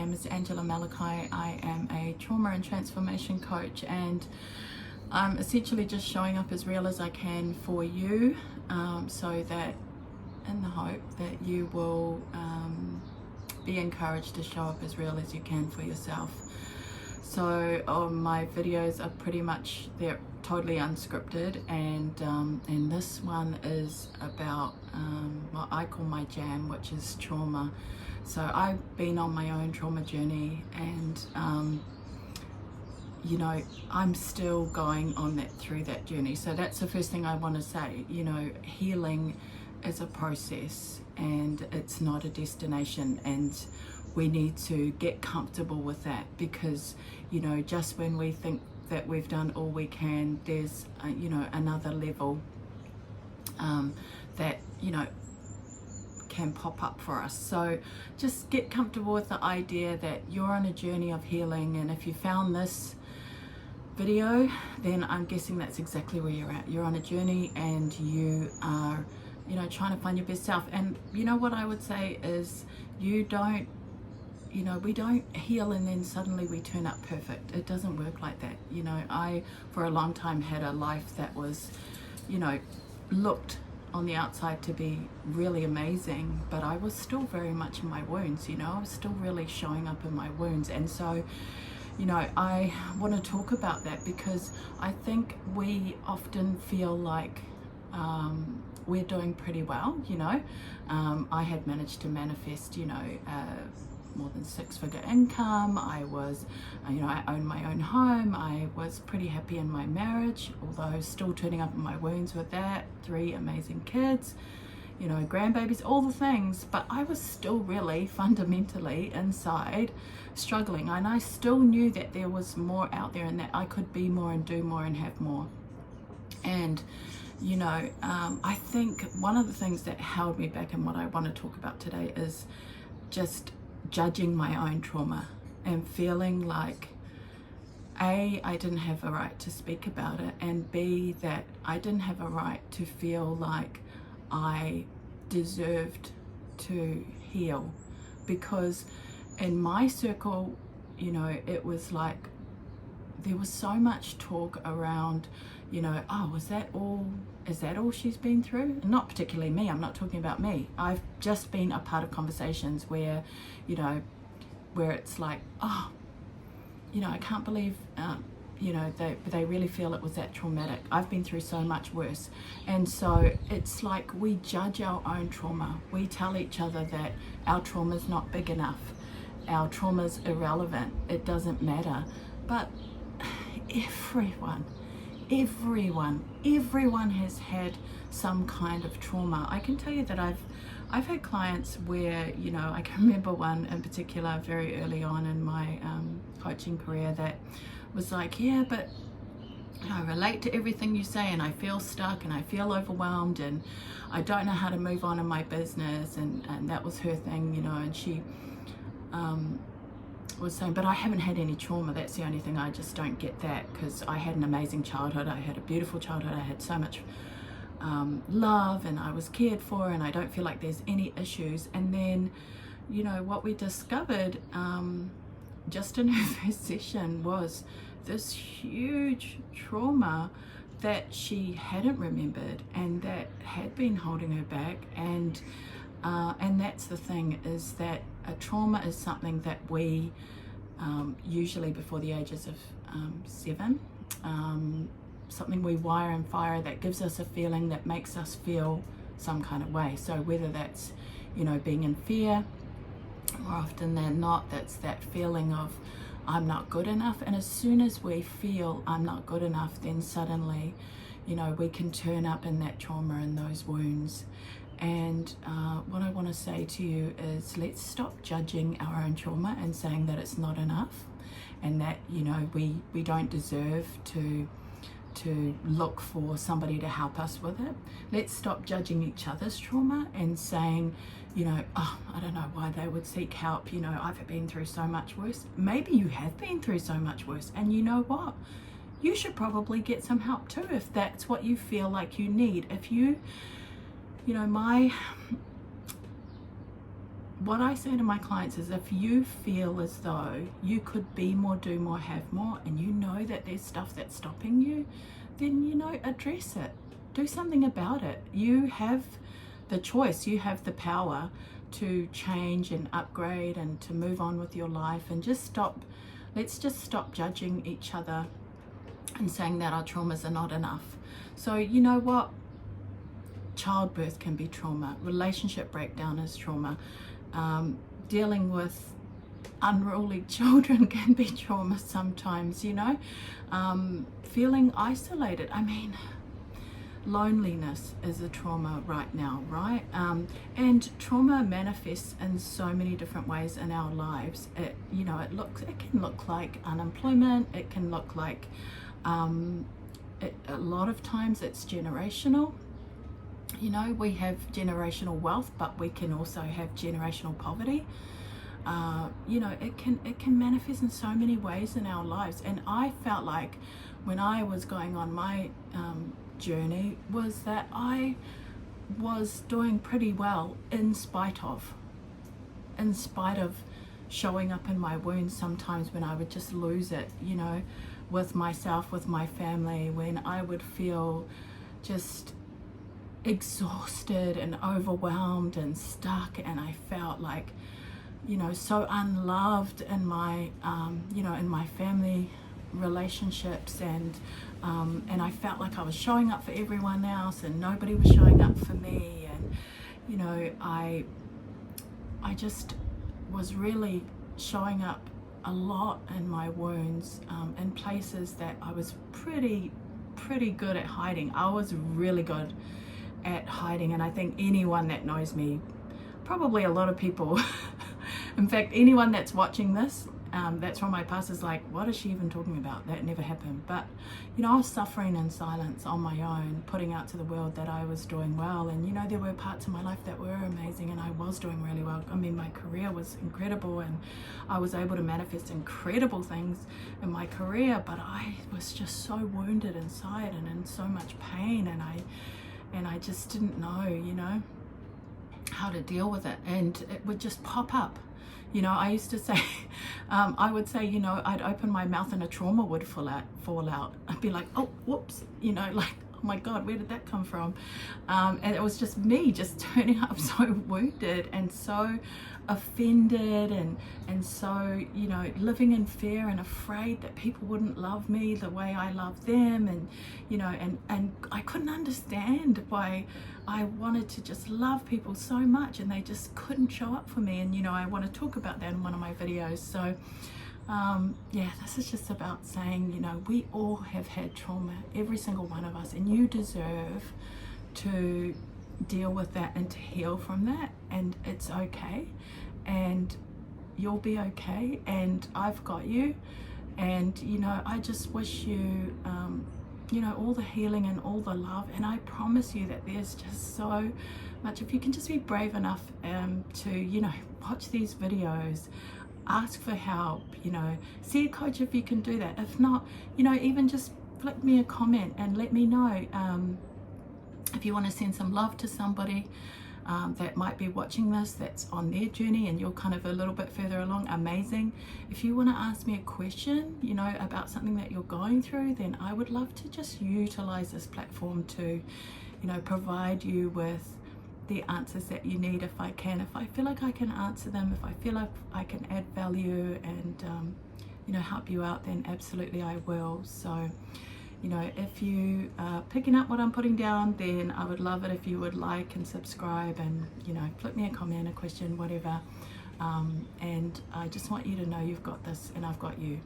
name is Angela Malachi. I am a trauma and transformation coach, and I'm essentially just showing up as real as I can for you, so that in the hope that you will be encouraged to show up as real as you can for yourself. So my videos are pretty much, they're totally unscripted, and this one is about what I call my jam, which is trauma. So I've been on my own trauma journey, and you know, I'm still going on through that journey. So that's the first thing I want to say. You know, healing is a process and it's not a destination, and we need to get comfortable with that, because you know, just when we think that we've done all we can, there's you know, another level that you know can pop up for us. So just get comfortable with the idea that you're on a journey of healing, and if you found this video, then I'm guessing that's exactly where you're at. You're on a journey and you are, you know, trying to find your best self. And you know what I would say is, you don't, you know, we don't heal and then suddenly we turn up perfect. It doesn't work like that. You know, I for a long time had a life that was, you know, looked on the outside to be really amazing, but I was still very much in my wounds. You know, I was still really showing up in my wounds. And so, you know, I want to talk about that, because I think we often feel like we're doing pretty well. You know, I had managed to manifest, you know, more than 6-figure income. I was, you know, I owned my own home. I was pretty happy in my marriage, although still turning up in my wounds with that. 3 amazing kids, you know, grandbabies, all the things, but I was still really fundamentally inside struggling, and I still knew that there was more out there and that I could be more and do more and have more. And you know, I think one of the things that held me back, and what I want to talk about today, is just judging my own trauma and feeling like A, I didn't have a right to speak about it, and B, that I didn't have a right to feel like I deserved to heal. Because in my circle, you know, it was like there was so much talk around, you know, oh, is that all she's been through? Not particularly me, I'm not talking about me. I've just been a part of conversations where, you know, where it's like, oh, you know, I can't believe, you know, they really feel it was that traumatic. I've been through so much worse. And so it's like we judge our own trauma. We tell each other that our trauma's not big enough. Our trauma's irrelevant. It doesn't matter. But everyone has had some kind of trauma. I can tell you that I've had clients where, you know, I can remember one in particular very early on in my coaching career that was like, yeah, but I relate to everything you say, and I feel stuck and I feel overwhelmed and I don't know how to move on in my business, and that was her thing, you know. And she was saying, but I haven't had any trauma, that's the only thing, I just don't get that, because I had an amazing childhood, I had a beautiful childhood, I had so much love, and I was cared for, and I don't feel like there's any issues. And then, you know, what we discovered just in her first session was this huge trauma that she hadn't remembered and that had been holding her back. And that's the thing, is that a trauma is something that we usually before the ages of 7, something we wire and fire that gives us a feeling that makes us feel some kind of way. So whether that's, you know, being in fear, more often than not, that's that feeling of I'm not good enough. And as soon as we feel I'm not good enough, then suddenly, you know, we can turn up in that trauma and those wounds. And what I want to say to you is, let's stop judging our own trauma and saying that it's not enough, and that, you know, we don't deserve to look for somebody to help us with it. Let's stop judging each other's trauma and saying, you know, oh, I don't know why they would seek help. You know, I've been through so much worse. Maybe you have been through so much worse, and you know what? You should probably get some help too, if that's what you feel like you need. If you know, what I say to my clients is, if you feel as though you could be more, do more, have more, and you know that there's stuff that's stopping you, then, you know, address it. Do something about it. You have the choice, you have the power to change and upgrade and to move on with your life, and let's just stop judging each other and saying that our traumas are not enough. So you know what? Childbirth can be trauma. Relationship breakdown is trauma. Dealing with unruly children can be trauma sometimes, you know. Feeling isolated. I mean, loneliness is a trauma right now, right? And trauma manifests in so many different ways in our lives. It can look like unemployment. It can look like a lot of times it's generational. You know, we have generational wealth, but we can also have generational poverty. You know, it can manifest in so many ways in our lives. And I felt like when I was going on my journey was that I was doing pretty well in spite of showing up in my wounds sometimes, when I would just lose it, you know, with myself, with my family, when I would feel just exhausted and overwhelmed and stuck, and I felt like, you know, so unloved in my you know, in my family relationships, and I felt like I was showing up for everyone else and nobody was showing up for me. And you know, I just was really showing up a lot in my wounds, in places that I was pretty good at hiding. I was really good at hiding, and I think anyone that knows me, probably a lot of people in fact anyone that's watching this that's from my past is like, what is she even talking about? That never happened. But you know, I was suffering in silence on my own, putting out to the world that I was doing well. And you know, there were parts of my life that were amazing, and I was doing really well. I mean, my career was incredible, and I was able to manifest incredible things in my career, but I was just so wounded inside and in so much pain, and I just didn't know, you know, how to deal with it, and it would just pop up. You know, I used to say, I would say, you know, I'd open my mouth and a trauma would fall out. I'd be like, oh, whoops, you know, like, oh my God, where did that come from? And it was just me just turning up so wounded and so offended and so, you know, living in fear and afraid that people wouldn't love me the way I love them. And, you know, and I couldn't understand why I wanted to just love people so much and they just couldn't show up for me. And, you know, I want to talk about that in one of my videos. So, yeah, this is just about saying, you know, we all have had trauma, every single one of us, and you deserve to deal with that and to heal from that, and it's okay, and you'll be okay, and I've got you. And you know, I just wish you you know, all the healing and all the love, and I promise you that there's just so much. If you can just be brave enough to, you know, watch these videos, ask for help, you know, see a coach if you can do that. If not, you know, even just flick me a comment and let me know. If you want to send some love to somebody that might be watching this, that's on their journey and you're kind of a little bit further along, amazing. If you want to ask me a question, you know, about something that you're going through, then I would love to just utilize this platform to, you know, provide you with the answers that you need if I can. If I feel like I can answer them, if I feel like I can add value and, you know, help you out, then absolutely I will. So, you know, if you are picking up what I'm putting down, then I would love it if you would like and subscribe and, you know, flip me a comment, a question, whatever. And I just want you to know you've got this and I've got you.